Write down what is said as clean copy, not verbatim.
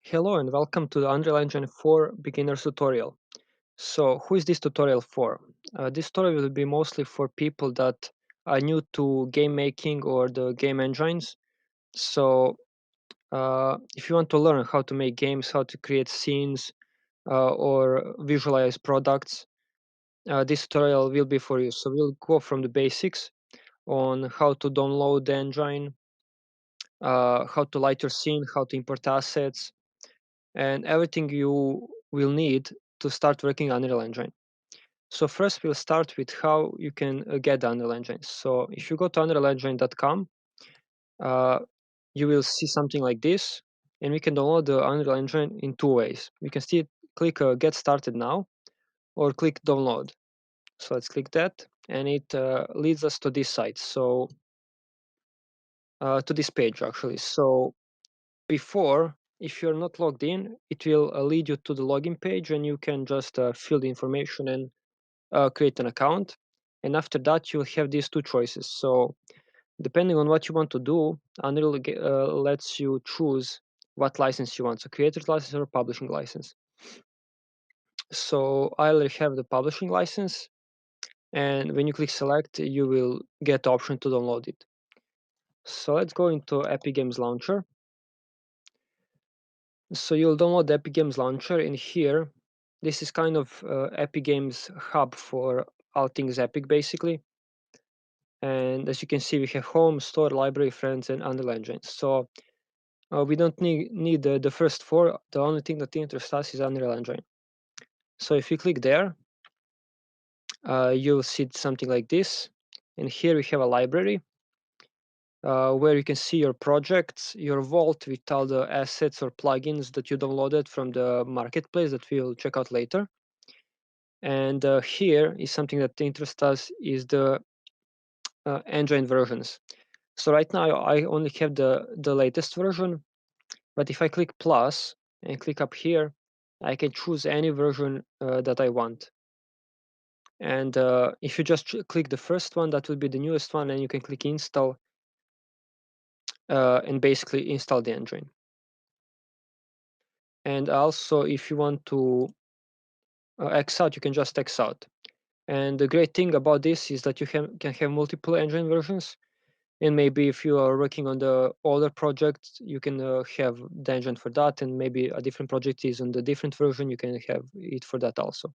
Hello and welcome to the Unreal Engine 4 beginners tutorial. So who is this tutorial for? This tutorial will be mostly for people that are new to game making or the game engines. So if you want to learn how to make games, how to create scenes or visualize products, this tutorial will be for you. So we'll go from the basics on how to download the engine, how to light your scene, how to import assets, and everything you will need to start working on Unreal Engine. So first we'll start with how you can get the Unreal Engine. So if you go to unrealengine.com, uh, you will see something like this, and we can download the Unreal Engine in two ways. We can see click Get Started Now or click Download. So let's click that, and it leads us to this site. So to this page actually. So before, if you're not logged in, it will lead you to the login page, and you can just fill the information and create an account. And after that, you'll have these two choices. So depending on what you want to do, Unreal lets you choose what license you want, so creator's license or publishing license. So I already have the publishing license, and when you click select, you will get the option to download it. So let's go into Epic Games Launcher. So you'll download the Epic Games Launcher, and here, this is kind of Epic Games hub for all things Epic, basically. And as you can see, we have home, store, library, friends, and Unreal Engine. So we don't need the first four. The only thing that interests us is Unreal Engine. So if you click there, you'll see something like this. And here we have a library where you can see your projects, your vault with all the assets or plugins that you downloaded from the marketplace that we'll check out later. And here is something that interests us is the engine versions. So right now I only have the latest version, but if I click plus and click up here, I can choose any version that I want. And if you just click the first one, that will be the newest one, and you can click install and basically install the engine. And also, if you want to X out, you can just X out. And the great thing about this is that you can have multiple engine versions. And maybe if you are working on the older project, you can have the engine for that, and maybe a different project is on the different version, you can have it for that also.